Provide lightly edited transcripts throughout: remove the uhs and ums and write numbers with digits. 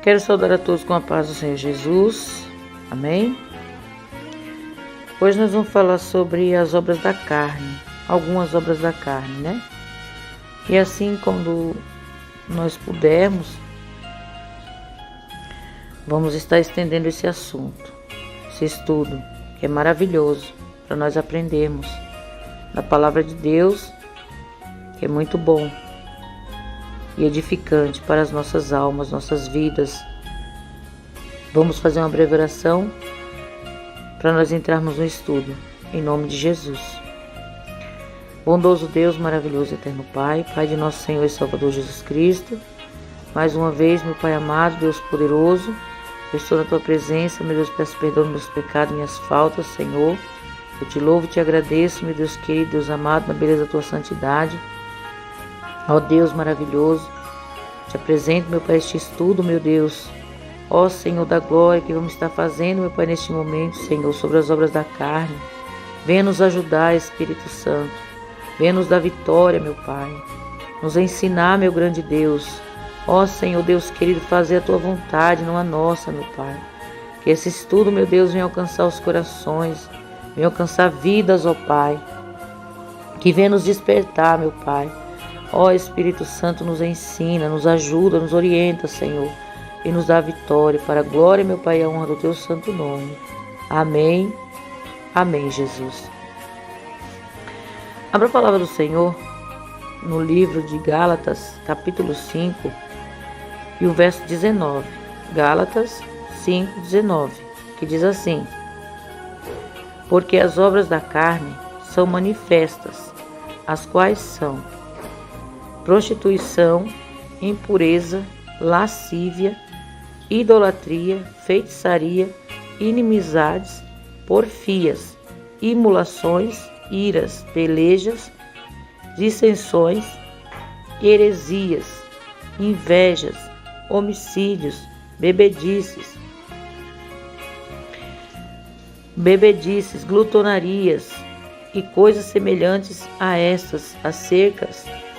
Quero saudar a todos com a paz do Senhor Jesus. Amém? Hoje nós vamos falar sobre as obras da carne, algumas obras da carne, né? E assim, quando nós pudermos, vamos estar estendendo esse assunto, esse estudo, que é maravilhoso para nós aprendermos da palavra de Deus, que é muito bom e edificante para as nossas almas, nossas vidas. Vamos fazer uma breve oração para nós entrarmos no estudo, em nome de Jesus. Bondoso Deus, maravilhoso eterno Pai, Pai de nosso Senhor e Salvador Jesus Cristo, mais uma vez, meu Pai amado, Deus poderoso, eu estou na Tua presença, meu Deus, peço perdão dos meus pecados, minhas faltas, Senhor. Eu te louvo e te agradeço, meu Deus querido, Deus amado, na beleza da Tua santidade. Ó Deus maravilhoso, te apresento, meu Pai, este estudo, meu Deus. Ó Senhor da glória, que vamos estar fazendo, meu Pai, neste momento, Senhor, sobre as obras da carne. Venha nos ajudar, Espírito Santo. Venha nos dar vitória, meu Pai. Nos ensinar, meu grande Deus. Ó Senhor, Deus querido, fazer a Tua vontade, não a nossa, meu Pai. Que esse estudo, meu Deus, venha alcançar os corações, venha alcançar vidas, ó Pai. Que venha nos despertar, meu Pai. Ó Espírito Santo, nos ensina, nos ajuda, nos orienta, Senhor, e nos dá vitória para a glória, meu Pai, e a honra do Teu santo nome. Amém. Amém, Jesus. Abra a palavra do Senhor no livro de Gálatas, capítulo 5, e o verso 19. Gálatas 5, 19, que diz assim: porque as obras da carne são manifestas, as quais são prostituição, impureza, lascívia, idolatria, feitiçaria, inimizades, porfias, imulações, iras, pelejas, dissensões, heresias, invejas, homicídios, bebedices, glutonarias e coisas semelhantes a estas, acerca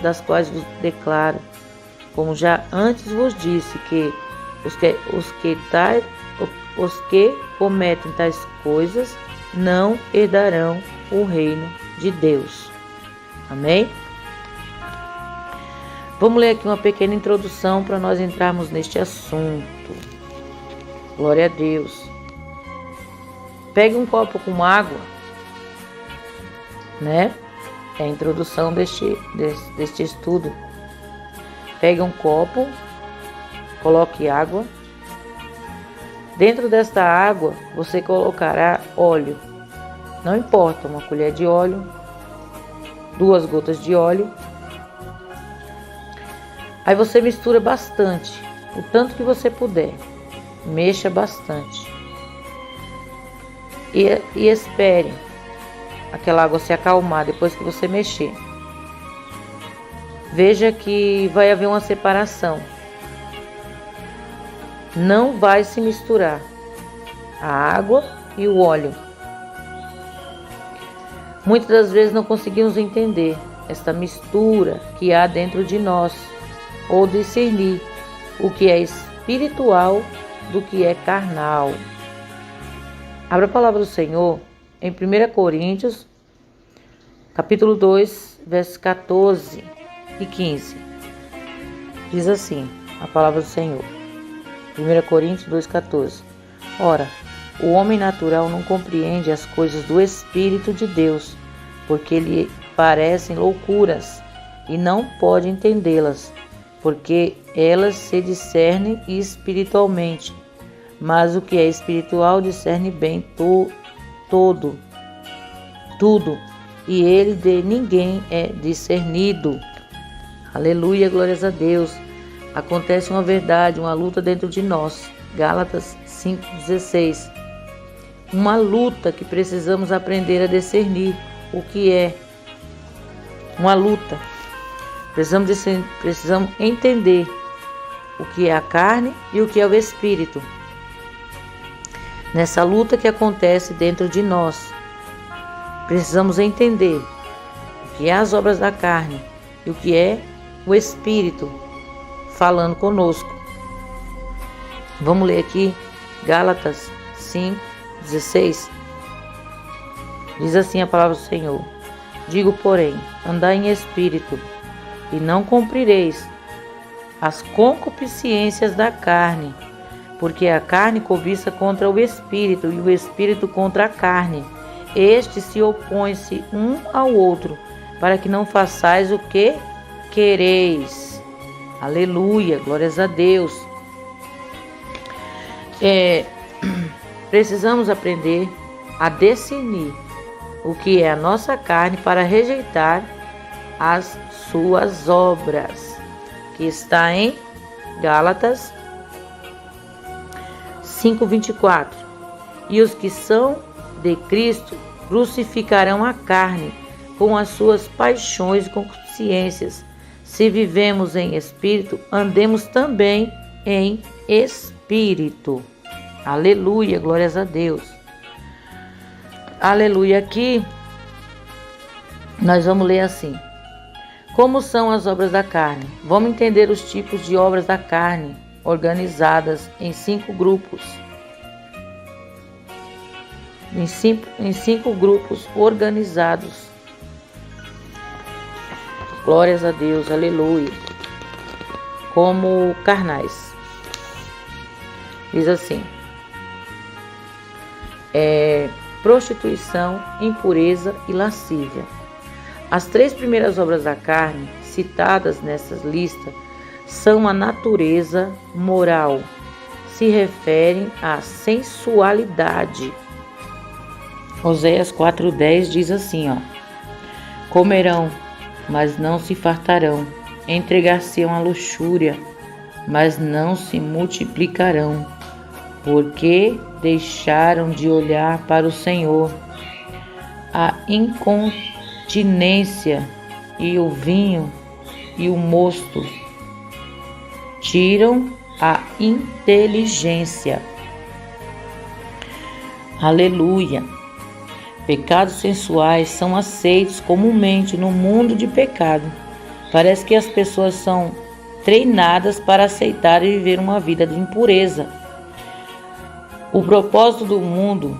das quais vos declaro, como já antes vos disse, que os que cometem tais coisas não herdarão o reino de Deus. Amém? Vamos ler aqui uma pequena introdução para nós entrarmos neste assunto. Glória a Deus. Pegue um copo com água, né? É a introdução deste estudo. Pegue um copo, coloque água. Dentro desta água, você colocará óleo. Não importa, uma colher de óleo, 2 gotas de óleo. Aí você mistura bastante, o tanto que você puder. Mexa bastante. E espere aquela água se acalmar depois que você mexer. Veja que vai haver uma separação. Não vai se misturar a água e o óleo. Muitas das vezes não conseguimos entender esta mistura que há dentro de nós, ou discernir o que é espiritual do que é carnal. Abra a palavra do Senhor em 1 Coríntios, capítulo 2, versos 14 e 15. Diz assim a palavra do Senhor. 1 Coríntios 2,14. Ora, o homem natural não compreende as coisas do Espírito de Deus, porque lhe parecem loucuras, e não pode entendê-las, porque elas se discernem espiritualmente. Mas o que é espiritual discerne bem tudo, e ele de ninguém é discernido. Aleluia, glórias a Deus. Acontece uma verdade, uma luta dentro de nós. Gálatas 5,16. Uma luta que precisamos aprender a discernir o que é. Uma luta. Precisamos entender o que é a carne e o que é o espírito. Nessa luta que acontece dentro de nós, precisamos entender o que é as obras da carne e o que é o Espírito falando conosco. Vamos ler aqui Gálatas 5:16. Diz assim a palavra do Senhor: digo, porém, andai em espírito, e não cumprireis as concupiscências da carne, porque a carne cobiça contra o espírito, e o espírito contra a carne. Estes se opõem-se um ao outro, para que não façais o que quereis. Aleluia, glórias a Deus. Precisamos aprender a discernir o que é a nossa carne para rejeitar as suas obras, que está em Gálatas 5:24. E os que são de Cristo crucificarão a carne com as suas paixões e concupiscências. Se vivemos em espírito, andemos também em espírito. Aleluia, glórias a Deus. Aleluia. Aqui nós vamos ler assim: como são as obras da carne? Vamos entender os tipos de obras da carne, organizadas em 5 grupos. Em cinco grupos organizados. Glórias a Deus, aleluia. Como carnais. Diz assim: prostituição, impureza e lascívia. As 3 primeiras obras da carne, citadas nessa lista, são a natureza moral. Se referem à sensualidade. Oséias 4:10 diz assim, comerão, mas não se fartarão. Entregar-se-ão à luxúria, mas não se multiplicarão. Porque deixaram de olhar para o Senhor. A incontinência e o vinho e o mosto tiram a inteligência. Aleluia. Pecados sensuais são aceitos comumente no mundo de pecado. Parece que as pessoas são treinadas para aceitar e viver uma vida de impureza. O propósito do mundo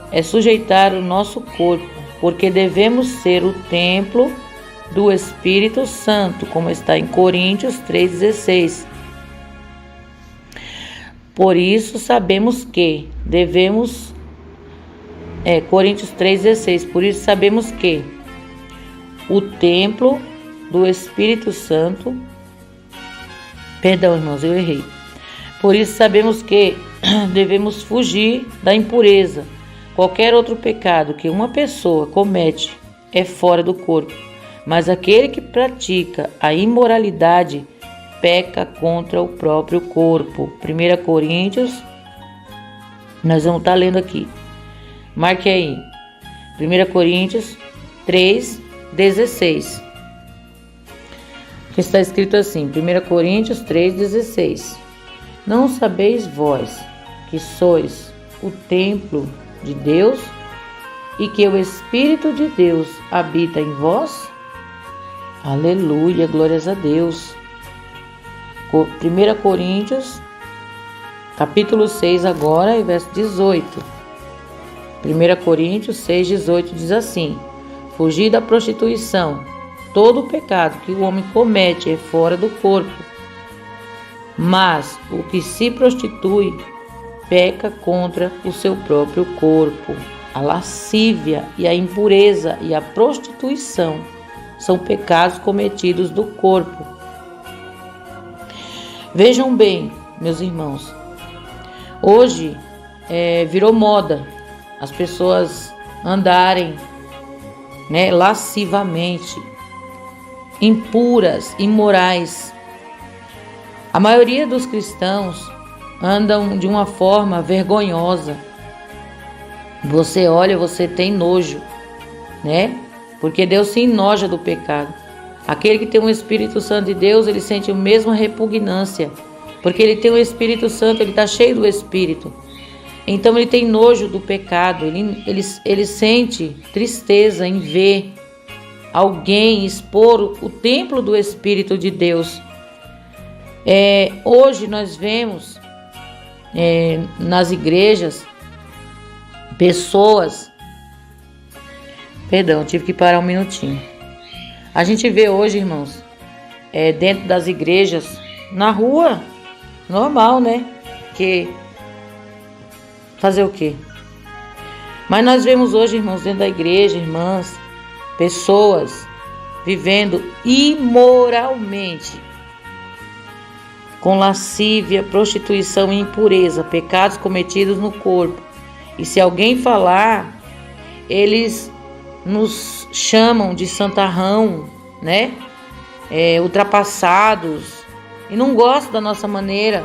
é sujeitar o nosso corpo, porque devemos ser o templo do Espírito Santo, como está em Coríntios 3:16. Por isso sabemos que devemos... Coríntios 3:16. Por isso sabemos que o templo do Espírito Santo... Perdão, irmãos, eu errei. Por isso sabemos que devemos fugir da impureza. Qualquer outro pecado que uma pessoa comete é fora do corpo, mas aquele que pratica a imoralidade peca contra o próprio corpo. 1 Coríntios, nós vamos estar lendo aqui. Marque aí. 1 Coríntios 3:16. Que está escrito assim, 1 Coríntios 3:16. Não sabeis vós que sois o templo de Deus e que o Espírito de Deus habita em vós? Aleluia, glórias a Deus. 1 Coríntios, capítulo 6 agora, e verso 18. 1 Coríntios 6:18 diz assim: fugir da prostituição. Todo o pecado que o homem comete é fora do corpo, mas o que se prostitui peca contra o seu próprio corpo. A lascívia e a impureza e a prostituição são pecados cometidos do corpo. Vejam bem, meus irmãos, hoje virou moda as pessoas andarem lascivamente, impuras, imorais. A maioria dos cristãos andam de uma forma vergonhosa. Você olha, você tem nojo, Porque Deus se enoja do pecado. Aquele que tem o Espírito Santo de Deus, ele sente a mesma repugnância. Porque ele tem o Espírito Santo, ele está cheio do Espírito. Então ele tem nojo do pecado, ele sente tristeza em ver alguém expor o templo do Espírito de Deus. Hoje nós vemos nas igrejas, pessoas... Perdão, tive que parar um minutinho. A gente vê hoje, irmãos, dentro das igrejas, na rua, normal, né? Que fazer o quê? Mas nós vemos hoje, irmãos, dentro da igreja, irmãs, pessoas vivendo imoralmente, com lascívia, prostituição e impureza, pecados cometidos no corpo. E se alguém falar, eles nos chamam de santarrão, né? Ultrapassados, e não gostam da nossa maneira,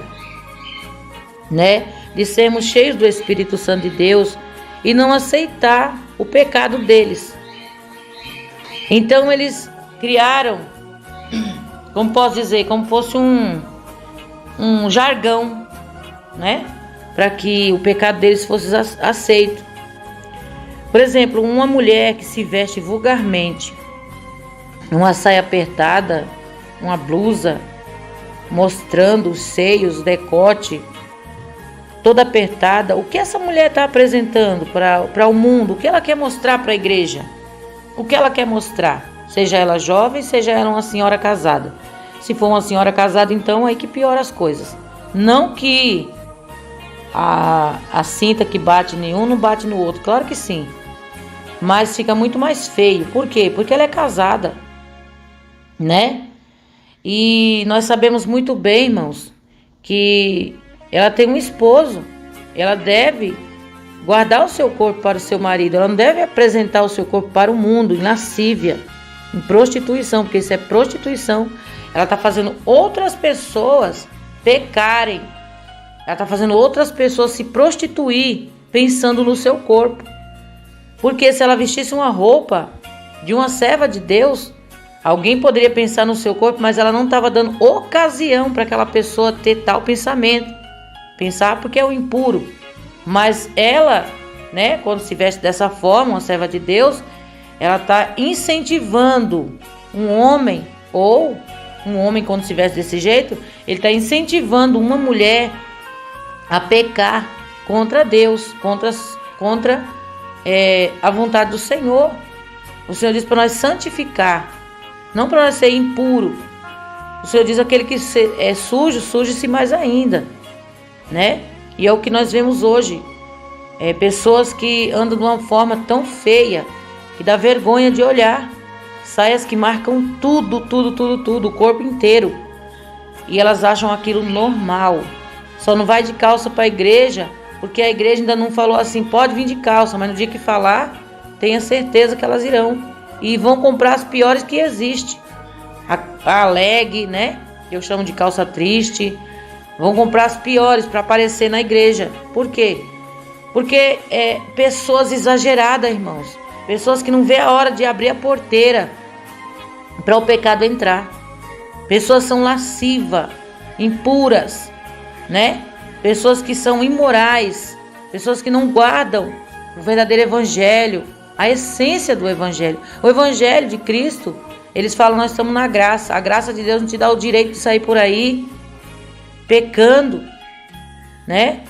né? De sermos cheios do Espírito Santo de Deus e não aceitar o pecado deles. Então eles criaram, como posso dizer, como fosse um jargão, né? Para que o pecado deles fosse aceito. Por exemplo, uma mulher que se veste vulgarmente, uma saia apertada, uma blusa mostrando os seios, o decote, toda apertada, o que essa mulher está apresentando para o mundo? O que ela quer mostrar para a igreja? O que ela quer mostrar? Seja ela jovem, seja ela uma senhora casada. Se for uma senhora casada, então aí que piora as coisas. Não que a cinta que bate em um não bate no outro, claro que sim. Mas fica muito mais feio. Por quê? Porque ela é casada, né? E nós sabemos muito bem, irmãos, que ela tem um esposo. Ela deve guardar o seu corpo para o seu marido. Ela não deve apresentar o seu corpo para o mundo em lascívia, em prostituição, porque isso é prostituição. Ela está fazendo outras pessoas pecarem. Ela está fazendo outras pessoas se prostituir pensando no seu corpo. Porque se ela vestisse uma roupa de uma serva de Deus, alguém poderia pensar no seu corpo, mas ela não estava dando ocasião para aquela pessoa ter tal pensamento. Pensar porque é o impuro. Mas ela, né, quando se veste dessa forma, uma serva de Deus, ela está incentivando um homem, ou um homem quando se veste desse jeito, ele está incentivando uma mulher a pecar contra Deus, contra a vontade do Senhor. O Senhor diz para nós santificar, não para nós ser impuro. O Senhor diz aquele que é sujo, suje-se mais ainda, né? E é o que nós vemos hoje. Pessoas que andam de uma forma tão feia que dá vergonha de olhar. Saias que marcam tudo, o corpo inteiro. E elas acham aquilo normal. Só não vai de calça para a igreja, porque a igreja ainda não falou assim, pode vir de calça, mas no dia que falar, tenha certeza que elas irão. E vão comprar as piores que existem. A leg, né? Eu chamo de calça triste. Vão comprar as piores para aparecer na igreja. Por quê? Porque pessoas exageradas, irmãos. Pessoas que não vê a hora de abrir a porteira para o pecado entrar. Pessoas são lascivas, impuras, né? Pessoas que são imorais. Pessoas que não guardam o verdadeiro evangelho, a essência do evangelho. O evangelho de Cristo, eles falam, nós estamos na graça. A graça de Deus não te dá o direito de sair por aí pecando, né?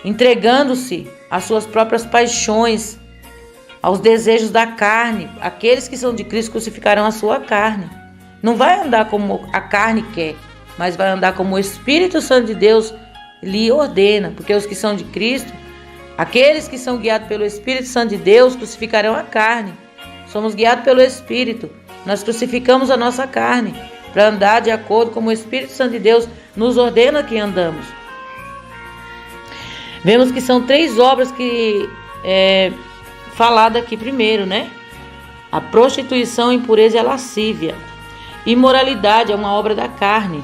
Entregando-se às suas próprias paixões, aos desejos da carne. Aqueles que são de Cristo crucificarão a sua carne. Não vai andar como a carne quer, mas vai andar como o Espírito Santo de Deus lhe ordena. Porque os que são de Cristo, aqueles que são guiados pelo Espírito Santo de Deus, crucificarão a carne. Somos guiados pelo Espírito. Nós crucificamos a nossa carne para andar de acordo com o Espírito Santo de Deus nos ordena que andamos. Vemos que são 3 obras que falada aqui primeiro, né? A prostituição, a impureza e a lascívia. Imoralidade é uma obra da carne.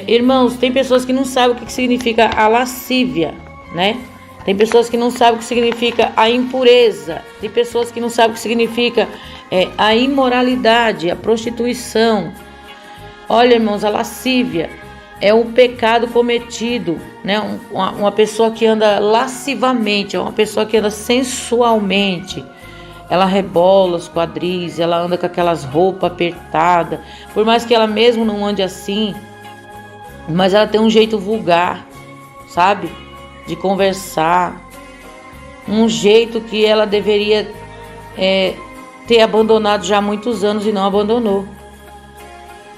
Irmãos, tem pessoas que não sabem o que significa a lascívia, né? Tem pessoas que não sabem o que significa a impureza. Tem pessoas que não sabem o que significa a imoralidade, a prostituição. Olha, irmãos, a lascívia é um pecado cometido, né? Uma pessoa que anda lascivamente, é uma pessoa que anda sensualmente. Ela rebola os quadris, ela anda com aquelas roupas apertadas. Por mais que ela mesmo não ande assim, mas ela tem um jeito vulgar, sabe? De conversar, um jeito que ela deveria ter abandonado já há muitos anos e não abandonou.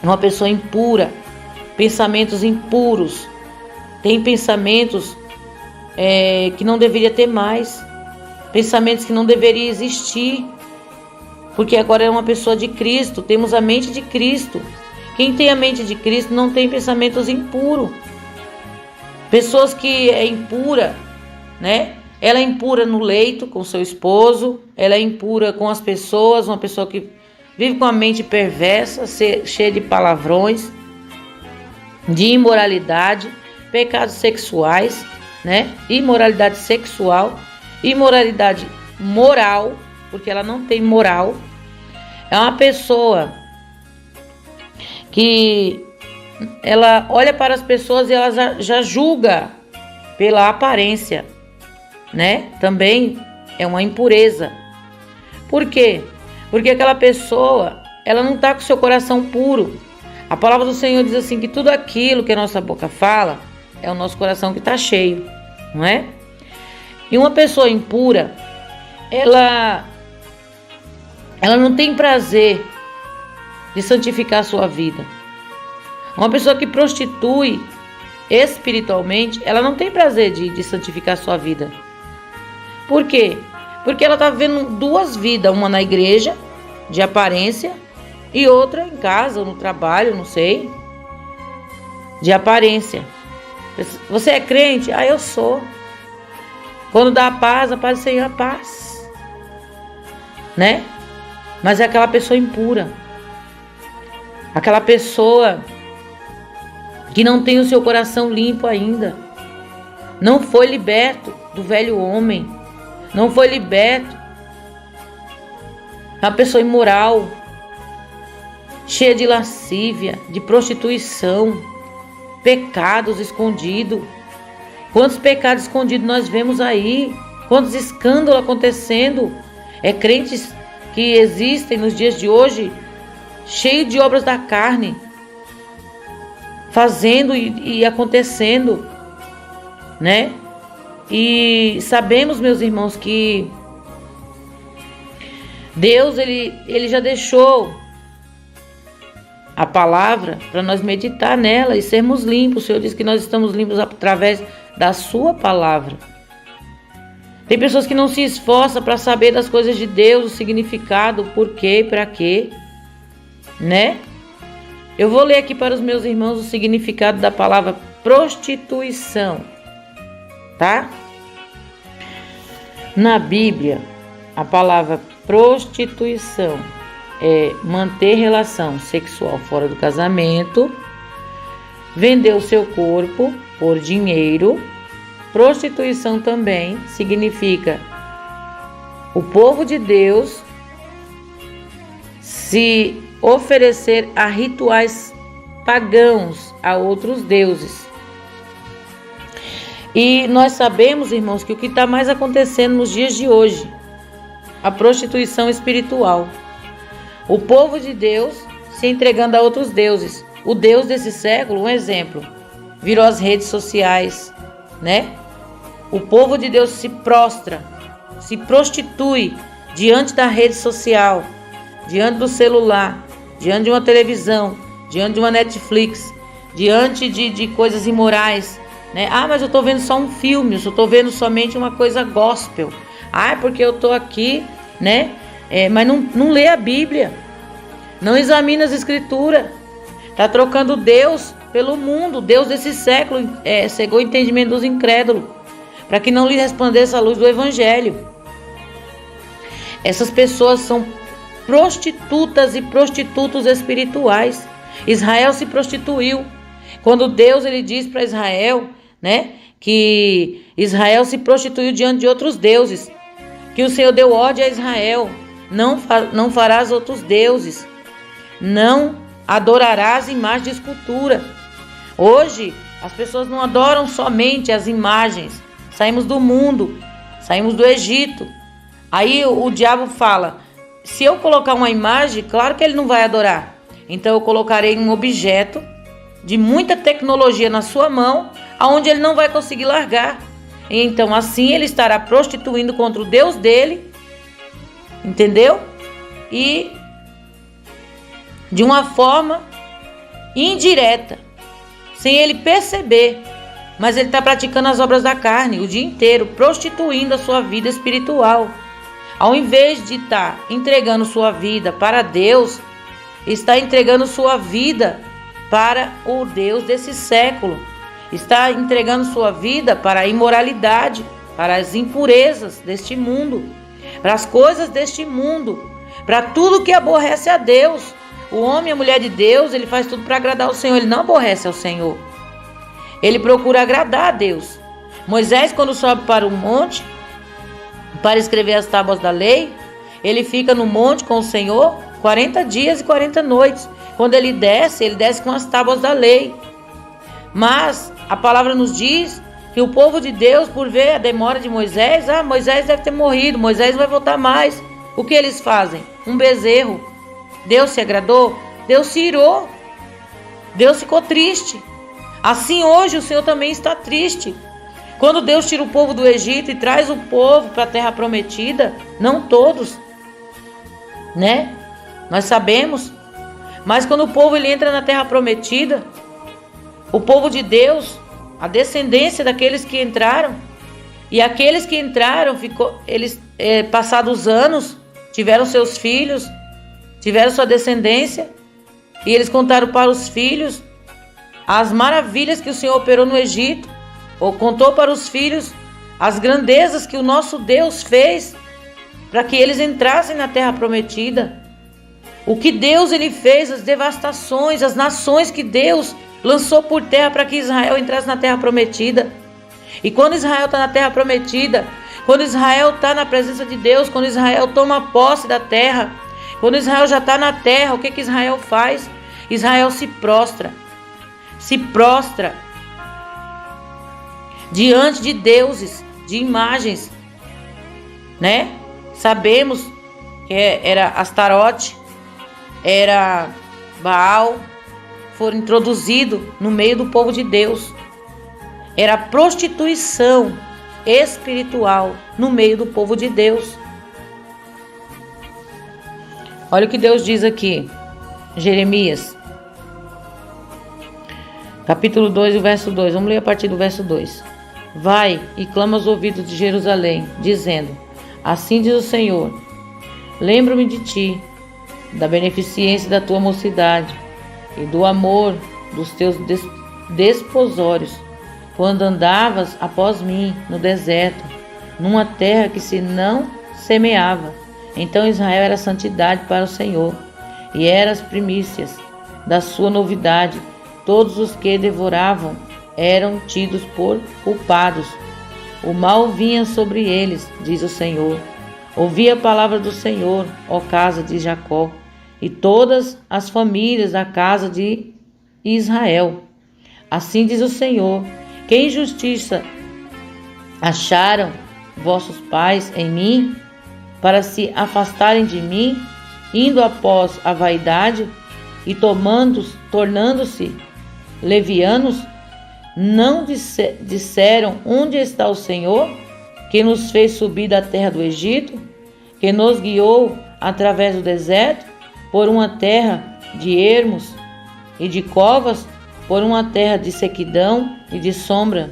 Uma pessoa impura, pensamentos impuros, tem pensamentos que não deveria ter mais, pensamentos que não deveriam existir, porque agora é uma pessoa de Cristo, temos a mente de Cristo. Quem tem a mente de Cristo não tem pensamentos impuros. Pessoas que é impura, né? Ela é impura no leito com seu esposo, ela é impura com as pessoas, uma pessoa que vive com a mente perversa, cheia de palavrões, de imoralidade, pecados sexuais, né? Imoralidade sexual, imoralidade moral, porque ela não tem moral. É uma pessoa que ela olha para as pessoas e ela já julga pela aparência, né? Também é uma impureza. Por quê? Porque aquela pessoa, ela não está com o seu coração puro. A palavra do Senhor diz assim, que tudo aquilo que a nossa boca fala, é o nosso coração que está cheio, não é? E uma pessoa impura, ela não tem prazer de santificar a sua vida. Uma pessoa que prostitui espiritualmente, ela não tem prazer de santificar a sua vida. Por quê? Porque ela está vivendo duas vidas, uma na igreja, de aparência, e outra em casa, ou no trabalho, não sei, de aparência. Você é crente? Ah, eu sou. Quando dá a paz do Senhor, a paz. Né? Mas é aquela pessoa impura. Aquela pessoa que não tem o seu coração limpo ainda. Não foi liberto do velho homem. Não foi liberto. É uma pessoa imoral, cheia de lascívia, de prostituição, pecados escondidos. Quantos pecados escondidos nós vemos aí? Quantos escândalos acontecendo? Crentes que existem nos dias de hoje, cheio de obras da carne, fazendo e acontecendo, né? E sabemos, meus irmãos, que Deus, ele já deixou a palavra para nós meditar nela e sermos limpos. O Senhor diz que nós estamos limpos através da sua palavra. Tem pessoas que não se esforçam para saber das coisas de Deus, o significado, o porquê, para quê, né? Eu vou ler aqui para os meus irmãos o significado da palavra prostituição, tá? Na Bíblia, a palavra prostituição é manter relação sexual fora do casamento, vender o seu corpo por dinheiro. Prostituição também significa o povo de Deus se oferecer a rituais pagãos, a outros deuses. E nós sabemos, irmãos, que o que está mais acontecendo nos dias de hoje, a prostituição espiritual. O povo de Deus se entregando a outros deuses. O Deus desse século, um exemplo, virou as redes sociais, né? O povo de Deus se prostra, se prostitui diante da rede social, diante do celular, diante de uma televisão, diante de uma Netflix, diante de coisas imorais, né? Ah, mas eu estou vendo só um filme, eu estou vendo somente uma coisa gospel. Ah, é porque eu estou aqui, né? Mas não lê a Bíblia, não examina as Escrituras. Está trocando Deus pelo mundo. Deus desse século cegou o entendimento dos incrédulos, para que não lhe resplandeça a luz do Evangelho. Essas pessoas são prostitutas e prostitutos espirituais. Israel se prostituiu. Quando Deus ele diz para Israel, né, que Israel se prostituiu diante de outros deuses, que o Senhor deu ordem a Israel: não farás outros deuses, não adorarás imagens de escultura. Hoje as pessoas não adoram somente as imagens. Saímos do mundo, saímos do Egito. Aí o diabo fala: se eu colocar uma imagem, claro que ele não vai adorar. Então eu colocarei um objeto de muita tecnologia na sua mão, aonde ele não vai conseguir largar. E então assim ele estará prostituindo contra o Deus dele, entendeu? E de uma forma indireta, sem ele perceber, mas ele está praticando as obras da carne o dia inteiro, prostituindo a sua vida espiritual. Ao invés de estar entregando sua vida para Deus, está entregando sua vida para o Deus desse século. Está entregando sua vida para a imoralidade, para as impurezas deste mundo, para as coisas deste mundo, para tudo que aborrece a Deus. O homem e a mulher de Deus, ele faz tudo para agradar o Senhor, ele não aborrece ao Senhor. Ele procura agradar a Deus. Moisés, quando sobe para o monte, para escrever as tábuas da lei, ele fica no monte com o Senhor 40 dias e 40 noites. Quando ele desce com as tábuas da lei. Mas a palavra nos diz que o povo de Deus, por ver a demora de Moisés, Moisés deve ter morrido, Moisés vai voltar mais. O que eles fazem? Um bezerro. Deus se agradou? Deus se irou. Deus ficou triste. Assim hoje o Senhor também está triste. Quando Deus tira o povo do Egito e traz o povo para a terra prometida, não todos, né? Nós sabemos. Mas quando o povo ele entra na terra prometida, o povo de Deus, a descendência daqueles que entraram, e aqueles que entraram, passados anos, tiveram seus filhos, tiveram sua descendência, e eles contaram para os filhos as maravilhas que o Senhor operou no Egito, ou contou para os filhos as grandezas que o nosso Deus fez para que eles entrassem na terra prometida. O que Deus ele fez, as devastações, as nações que Deus lançou por terra para que Israel entrasse na terra prometida. E quando Israel está na terra prometida, quando Israel está na presença de Deus, quando Israel toma posse da terra, quando Israel já está na terra, o que Israel faz? Israel se prostra diante de deuses, de imagens, né? Sabemos que era Astarote, era Baal, foram introduzidos no meio do povo de Deus. Era prostituição espiritual no meio do povo de Deus. Olha o que Deus diz aqui, Jeremias, capítulo 2, o verso 2. Vamos ler a partir do verso 2. Vai e clama aos ouvidos de Jerusalém, dizendo: assim diz o Senhor, lembro-me de ti, da beneficência da tua mocidade e do amor dos teus desposórios, quando andavas após mim no deserto, numa terra que se não semeava. Então Israel era santidade para o Senhor, e eram as primícias da sua novidade. Todos os que devoravam eram tidos por culpados. O mal vinha sobre eles, diz o Senhor. Ouvi a palavra do Senhor, ó casa de Jacó, e todas as famílias da casa de Israel. Assim diz o Senhor: que injustiça acharam vossos pais em mim, para se afastarem de mim, indo após a vaidade e tornando-se levianos? Não disseram: onde está o Senhor, que nos fez subir da terra do Egito, que nos guiou através do deserto, por uma terra de ermos e de covas, por uma terra de sequidão e de sombra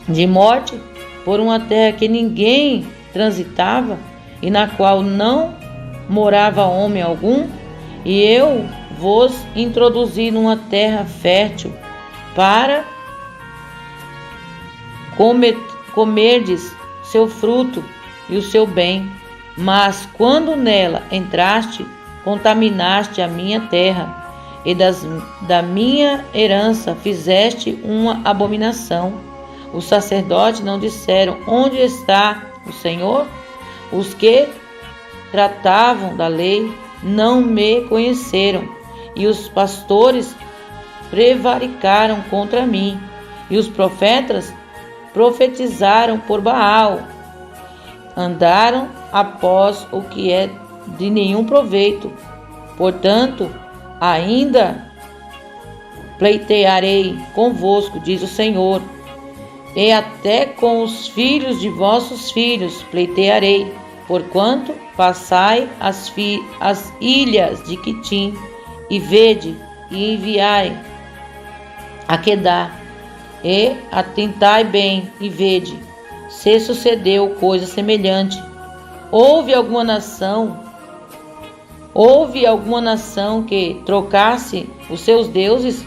de morte, por uma terra que ninguém transitava e na qual não morava homem algum? E eu vos introduzi numa terra fértil para comerdes seu fruto e o seu bem. Mas quando nela entraste, contaminaste a minha terra, e da minha herança fizeste uma abominação. Os sacerdotes não disseram: onde está o Senhor? Os que tratavam da lei não me conheceram, e os pastores prevaricaram contra mim, e os profetas profetizaram por Baal. Andaram após o que é de nenhum proveito. Portanto, ainda pleitearei convosco, diz o Senhor, e até com os filhos de vossos filhos pleitearei, porquanto passai as ilhas de Quitim, e vede, e enviai a Quedar, e atentai bem, e vede, se sucedeu coisa semelhante. Houve alguma nação que trocasse os seus deuses,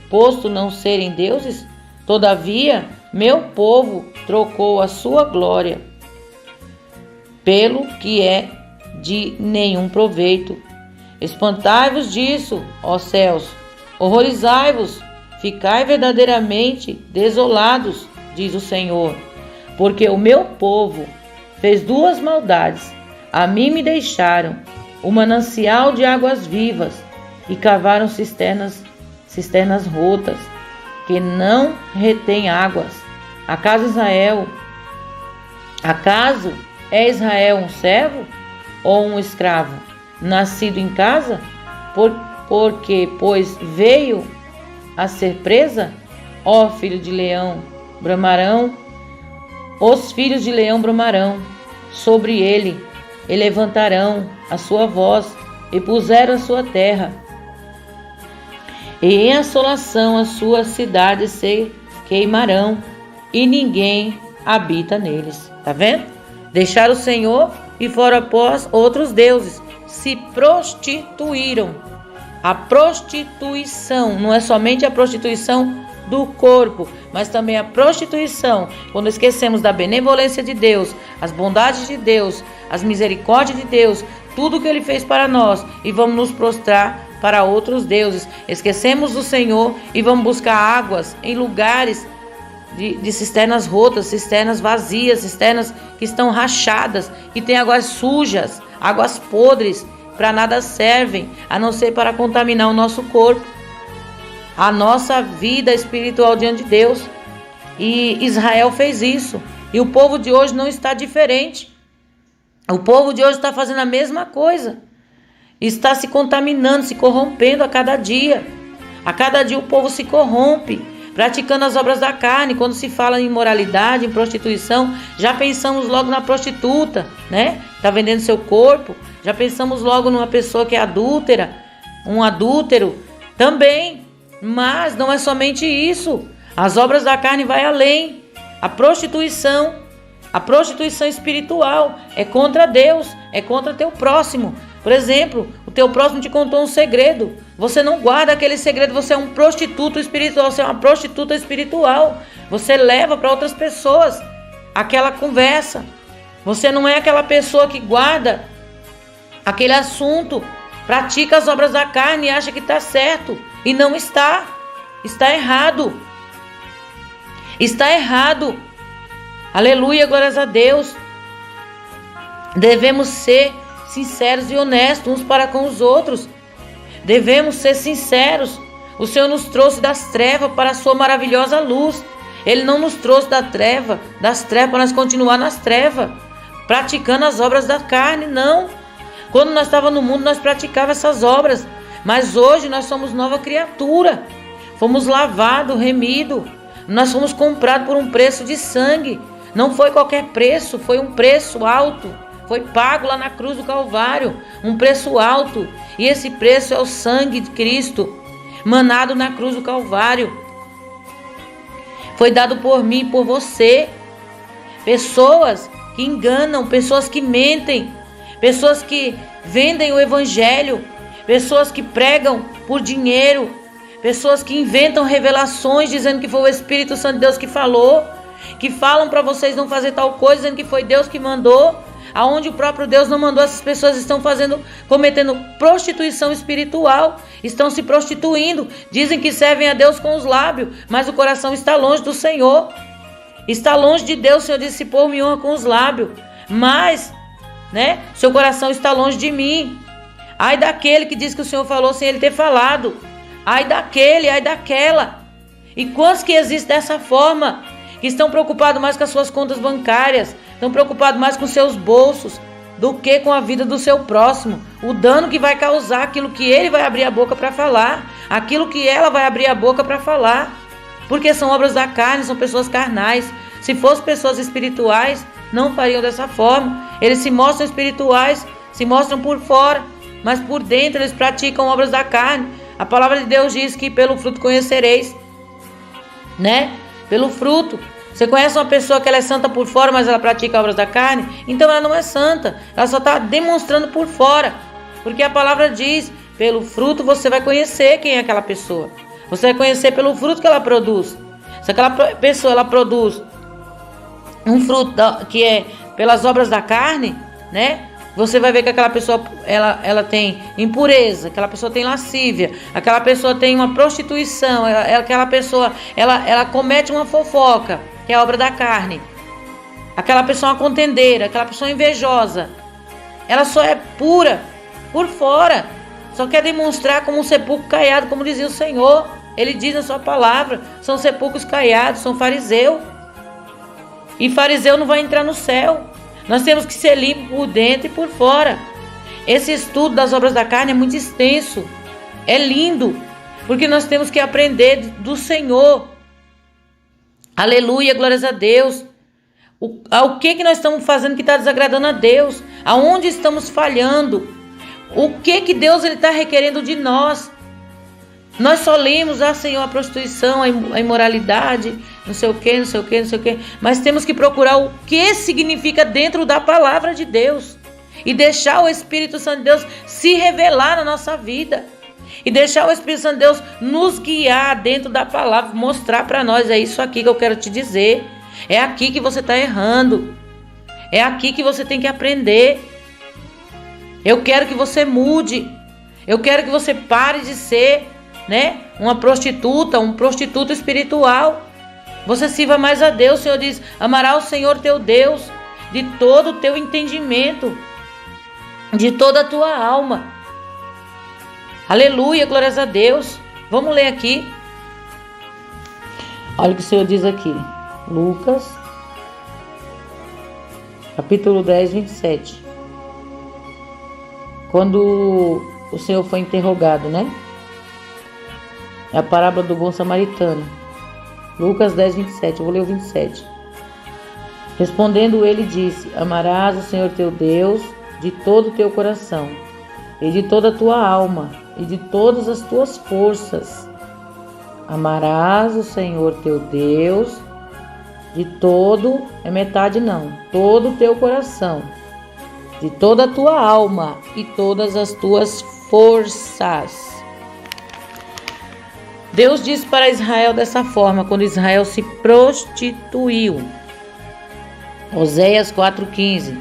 posto não serem deuses? Todavia, meu povo trocou a sua glória pelo que é de nenhum proveito. Espantai-vos disso, ó céus, horrorizai-vos, ficai verdadeiramente desolados, diz o Senhor, porque o meu povo fez duas maldades. A mim me deixaram o manancial de águas vivas e cavaram cisternas rotas, que não retém águas. Acaso é Israel um servo ou um escravo, nascido em casa? Pois veio a ser presa? Ó filho de leão, bramarão, os filhos de leão bramarão sobre ele, e levantarão a sua voz, e puseram a sua terra, e em assolação as suas cidades se queimarão, e ninguém habita neles. Tá vendo? Deixaram o Senhor e foram após outros deuses, se prostituíram. A prostituição não é somente a prostituição do corpo, mas também a prostituição, quando esquecemos da benevolência de Deus, as bondades de Deus, as misericórdias de Deus, tudo que Ele fez para nós, e vamos nos prostrar para outros deuses. Esquecemos do Senhor e vamos buscar águas em lugares de cisternas rotas, cisternas vazias, cisternas que estão rachadas, que tem águas sujas, águas podres, para nada servem, a não ser para contaminar o nosso corpo, a nossa vida espiritual diante de Deus. E Israel fez isso, e o povo de hoje não está diferente. O povo de hoje está fazendo a mesma coisa, está se contaminando, se corrompendo a cada dia. A cada dia o povo se corrompe, praticando as obras da carne. Quando se fala em imoralidade, em prostituição, já pensamos logo na prostituta, né? Está vendendo seu corpo. Já pensamos logo numa pessoa que é adúltera, um adúltero também. Mas não é somente isso. As obras da carne vai além. A prostituição espiritual é contra Deus, é contra teu próximo. Por exemplo, o teu próximo te contou um segredo. Você não guarda aquele segredo, você é um prostituto espiritual, você é uma prostituta espiritual. Você leva para outras pessoas aquela conversa. Você não é aquela pessoa que guarda aquele assunto, pratica as obras da carne e acha que está certo. E não está. Está errado. Está errado. Aleluia, glórias a Deus. Devemos ser sinceros e honestos uns para com os outros. Devemos ser sinceros. O Senhor nos trouxe das trevas para a sua maravilhosa luz. Ele não nos trouxe das trevas para nós continuar nas trevas, praticando as obras da carne, não. Quando nós estávamos no mundo, nós praticávamos essas obras. Mas hoje nós somos nova criatura. Fomos lavados, remidos. Nós fomos comprados por um preço de sangue. Não foi qualquer preço, foi um preço alto. Foi pago lá na cruz do Calvário, um preço alto. E esse preço é o sangue de Cristo, manado na cruz do Calvário. Foi dado por mim e por você. Pessoas que enganam, pessoas que mentem, pessoas que vendem o evangelho, pessoas que pregam por dinheiro, pessoas que inventam revelações dizendo que foi o Espírito Santo de Deus que falou, que falam para vocês não fazer tal coisa, dizendo que foi Deus que mandou, aonde o próprio Deus não mandou. Essas pessoas estão cometendo prostituição espiritual, estão se prostituindo, dizem que servem a Deus com os lábios, mas o coração está longe do Senhor, está longe de Deus. O Senhor disse: pô, me honra com os lábios, mas, seu coração está longe de mim. Ai daquele que diz que o Senhor falou sem ele ter falado, ai daquele, ai daquela. E quantos que existem dessa forma, que estão preocupados mais com as suas contas bancárias, estão preocupados mais com seus bolsos do que com a vida do seu próximo. O dano que vai causar, aquilo que ele vai abrir a boca para falar, aquilo que ela vai abrir a boca para falar. Porque são obras da carne, são pessoas carnais. Se fossem pessoas espirituais, não fariam dessa forma. Eles se mostram espirituais, se mostram por fora, mas por dentro eles praticam obras da carne. A palavra de Deus diz que pelo fruto conhecereis, né? Pelo fruto. Você conhece uma pessoa que ela é santa por fora, mas ela pratica obras da carne? Então ela não é santa, ela só está demonstrando por fora. Porque a palavra diz, pelo fruto você vai conhecer quem é aquela pessoa. Você vai conhecer pelo fruto que ela produz. Se aquela pessoa ela produz um fruto que é pelas obras da carne, né? Você vai ver que aquela pessoa ela tem impureza, aquela pessoa tem lascívia, aquela pessoa tem uma prostituição, aquela pessoa ela comete uma fofoca, que é a obra da carne. Aquela pessoa é uma contendeira, aquela pessoa é invejosa. Ela só é pura por fora, só quer demonstrar como um sepulcro caiado, como dizia o Senhor. Ele diz na sua palavra, são sepulcros caiados, são fariseu. E fariseu não vai entrar no céu. Nós temos que ser limpos por dentro e por fora. Esse estudo das obras da carne é muito extenso. É lindo. Porque nós temos que aprender do Senhor. Aleluia, glórias a Deus. O que nós estamos fazendo que está desagradando a Deus? Aonde estamos falhando? O que Deus está requerendo de nós? Nós só lemos, Senhor, a prostituição, a imoralidade, não sei o que, não sei o que, não sei o que. Mas temos que procurar o que significa dentro da palavra de Deus. E deixar o Espírito Santo de Deus se revelar na nossa vida. E deixar o Espírito Santo de Deus nos guiar dentro da palavra. Mostrar para nós, é isso aqui que eu quero te dizer. É aqui que você está errando. É aqui que você tem que aprender. Eu quero que você mude. Eu quero que você pare de ser, né, uma prostituta, um prostituto espiritual. Você sirva mais a Deus. O Senhor diz, amará o Senhor teu Deus de todo o teu entendimento, de toda a tua alma. Aleluia, glórias a Deus. Vamos ler aqui. Olha o que o Senhor diz aqui. Lucas, capítulo 10, 27. Quando o Senhor foi interrogado, né? É a parábola do bom samaritano. Lucas 10, 27. Eu vou ler o 27. Respondendo ele disse, amarás o Senhor teu Deus de todo o teu coração, e de toda a tua alma, e de todas as tuas forças. Amarás o Senhor teu Deus de todo, é metade não, todo o teu coração, de toda a tua alma e todas as tuas forças. Deus disse para Israel dessa forma, quando Israel se prostituiu. Oséias 4,15.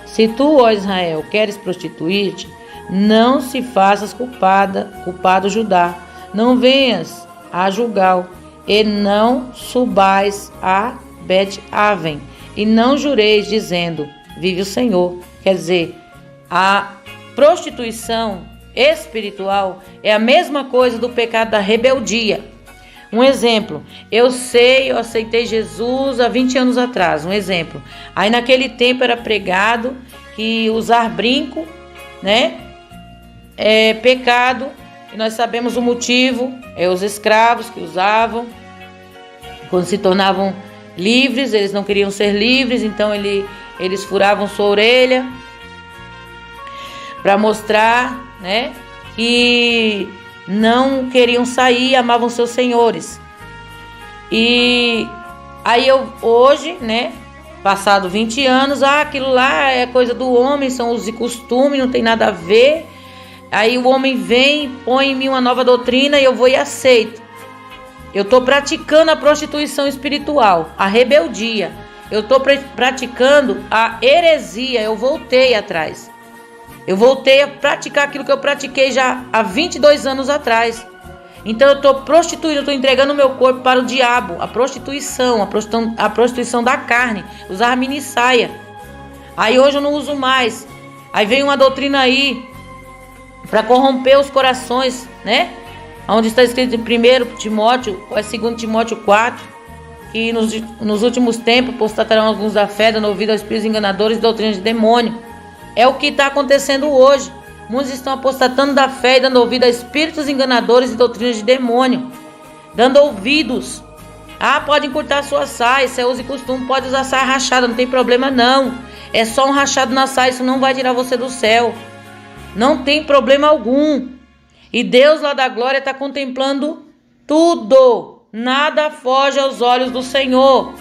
Se tu, ó Israel, queres prostituir-te, não se faças culpado Judá. Não venhas a Gilgal, e não subais a Bet-Aven, e não jureis, dizendo, vive o Senhor. Quer dizer, a prostituição espiritual é a mesma coisa do pecado da rebeldia. Um exemplo, eu aceitei Jesus há 20 anos atrás, um exemplo. Aí naquele tempo era pregado que usar brinco, né, é pecado, e nós sabemos o motivo, é os escravos que usavam, quando se tornavam livres, eles não queriam ser livres, então eles furavam sua orelha para mostrar, né, que não queriam sair, amavam seus senhores. E aí hoje, né, passado 20 anos, aquilo lá é coisa do homem, são usos e costumes, não tem nada a ver. Aí o homem vem, põe em mim uma nova doutrina e eu vou e aceito. Eu estou praticando a prostituição espiritual, a rebeldia. Eu estou praticando a heresia, eu voltei atrás. Eu voltei a praticar aquilo que eu pratiquei já há 22 anos atrás. Então eu estou prostituindo, eu estou entregando o meu corpo para o diabo. A prostituição da carne. Usar mini saia. Aí hoje eu não uso mais. Aí vem uma doutrina aí para corromper os corações, né? Onde está escrito em 1 Timóteo, ou é 2 Timóteo 4, que nos últimos tempos apostatarão alguns da fé, dando ouvido aos espíritos enganadores e doutrinas de demônio. É o que está acontecendo hoje. Muitos estão apostatando da fé e dando ouvido a espíritos enganadores e doutrinas de demônio. Dando ouvidos. Pode encurtar sua saia, isso é uso e costume, pode usar saia rachada, não tem problema não. É só um rachado na saia, isso não vai tirar você do céu. Não tem problema algum. E Deus lá da glória está contemplando tudo. Nada foge aos olhos do Senhor.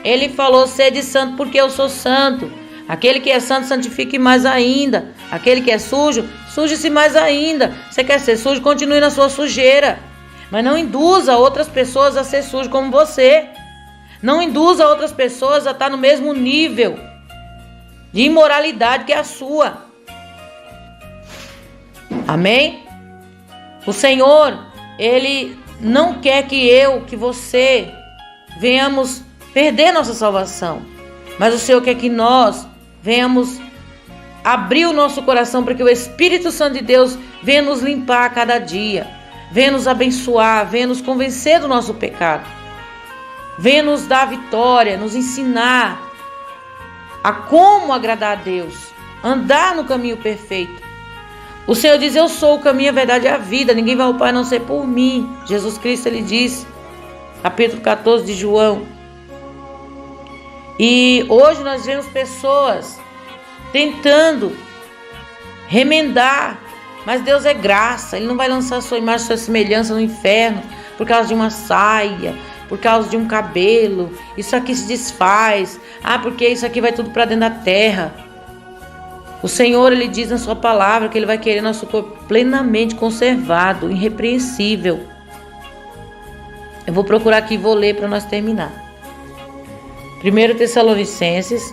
Ele falou: sede santo porque eu sou santo. Aquele que é santo, santifique mais ainda. Aquele que é sujo, suje-se mais ainda. Você quer ser sujo? Continue na sua sujeira. Mas não induza outras pessoas a ser sujo como você. Não induza outras pessoas a estar no mesmo nível de imoralidade que a sua. Amém? O Senhor, Ele não quer que você venhamos perder nossa salvação. Mas o Senhor quer que nós venhamos abrir o nosso coração para que o Espírito Santo de Deus venha nos limpar a cada dia. Venha nos abençoar, venha nos convencer do nosso pecado. Venha nos dar vitória, nos ensinar a como agradar a Deus. Andar no caminho perfeito. O Senhor diz: eu sou o caminho, a verdade e a vida. Ninguém vai ao Pai a não ser por mim. Jesus Cristo, Ele diz, capítulo 14 de João. E hoje nós vemos pessoas tentando remendar, mas Deus é graça. Ele não vai lançar sua imagem, sua semelhança no inferno por causa de uma saia, por causa de um cabelo. Isso aqui se desfaz. Porque isso aqui vai tudo para dentro da terra. O Senhor, Ele diz na sua palavra que Ele vai querer nosso corpo plenamente conservado, irrepreensível. Eu vou procurar aqui e vou ler para nós terminar. 1 Tessalonicenses,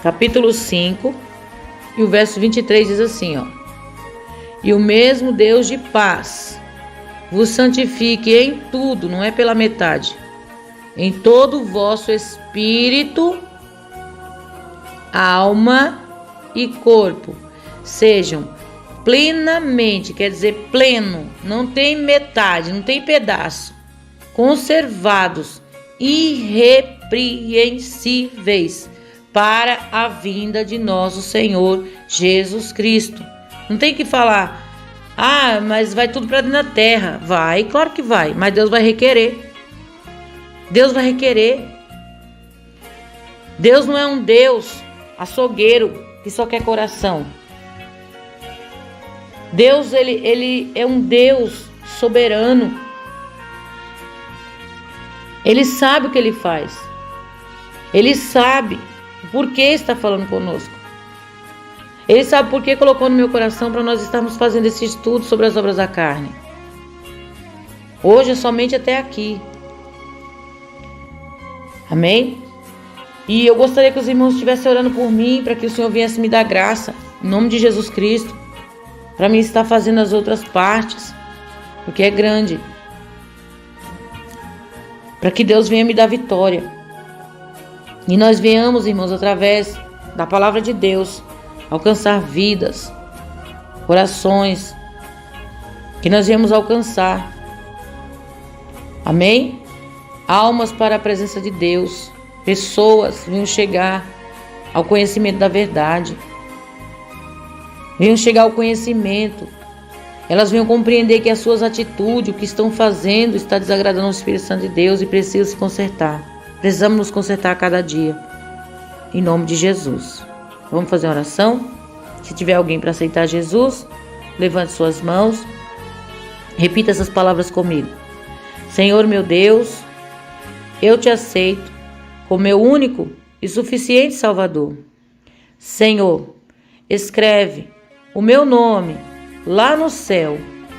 capítulo 5, e o verso 23 diz assim, E o mesmo Deus de paz vos santifique em tudo, não é pela metade, em todo o vosso espírito, alma e corpo, sejam plenamente, quer dizer pleno, não tem metade, não tem pedaço, conservados, irrepreensíveis, para a vinda de nosso Senhor Jesus Cristo. Não tem que falar, mas vai tudo para dentro da terra. Vai, claro que vai, mas Deus vai requerer. Deus vai requerer. Deus não é um Deus açougueiro que só quer coração. Deus, ele é um Deus soberano. Ele sabe o que Ele faz. Ele sabe por que está falando conosco. Ele sabe por que colocou no meu coração para nós estarmos fazendo esse estudo sobre as obras da carne. Hoje é somente até aqui. Amém? E eu gostaria que os irmãos estivessem orando por mim, para que o Senhor viesse me dar graça, em nome de Jesus Cristo, para mim estar fazendo as outras partes, porque é grande. Para que Deus venha me dar vitória. E nós venhamos, irmãos, através da palavra de Deus, alcançar vidas, corações, que nós venhamos alcançar. Amém? Almas para a presença de Deus. Pessoas venham chegar ao conhecimento da verdade. Venham chegar ao conhecimento. Elas venham compreender que as suas atitudes, o que estão fazendo, está desagradando ao Espírito Santo de Deus e precisa se consertar. Precisamos nos consertar a cada dia. Em nome de Jesus. Vamos fazer uma oração? Se tiver alguém para aceitar Jesus, levante suas mãos. Repita essas palavras comigo. Senhor meu Deus, eu te aceito como meu único e suficiente Salvador. Senhor, escreve o meu nome lá no céu,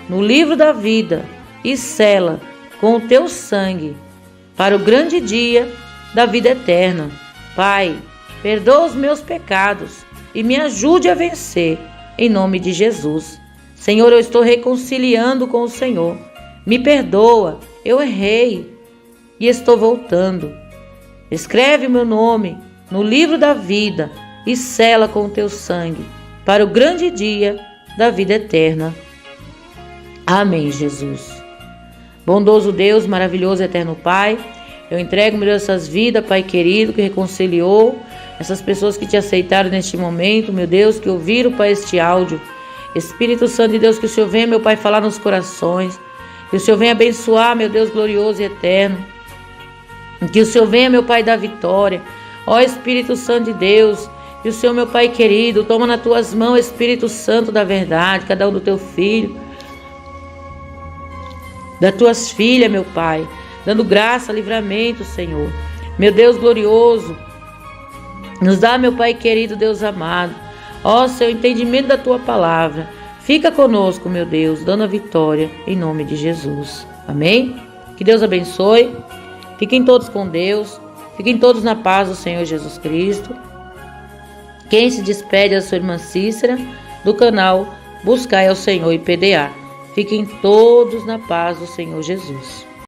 no livro da vida, e sela com o teu sangue para o grande dia da vida eterna. Pai, perdoa os meus pecados e me ajude a vencer, em nome de Jesus. Senhor, eu estou reconciliando com o Senhor. Me perdoa, eu errei e estou voltando. Escreve meu nome no livro da vida e sela com o teu sangue para o grande dia da vida eterna. Amém, Jesus. Bondoso Deus, maravilhoso eterno Pai, eu entrego, meu Deus, essas vidas, Pai querido, que reconciliou essas pessoas que te aceitaram neste momento, meu Deus, que ouviram, Pai, este áudio. Espírito Santo de Deus, que o Senhor venha, meu Pai, falar nos corações. Que o Senhor venha abençoar, meu Deus glorioso e eterno. Que o Senhor venha, meu Pai, dar vitória. Ó Espírito Santo de Deus, que o Senhor, meu Pai querido, toma nas tuas mãos, Espírito Santo da verdade, cada um do teu filho, das tuas filhas, meu Pai, dando graça, livramento, Senhor. Meu Deus glorioso, nos dá, meu Pai querido, Deus amado, ó Senhor, entendimento da tua palavra. Fica conosco, meu Deus, dando a vitória em nome de Jesus. Amém? Que Deus abençoe. Fiquem todos com Deus. Fiquem todos na paz do Senhor Jesus Cristo. Quem se despede é a sua irmã Cícera, do canal Buscai ao Senhor IPDA. Fiquem todos na paz do Senhor Jesus.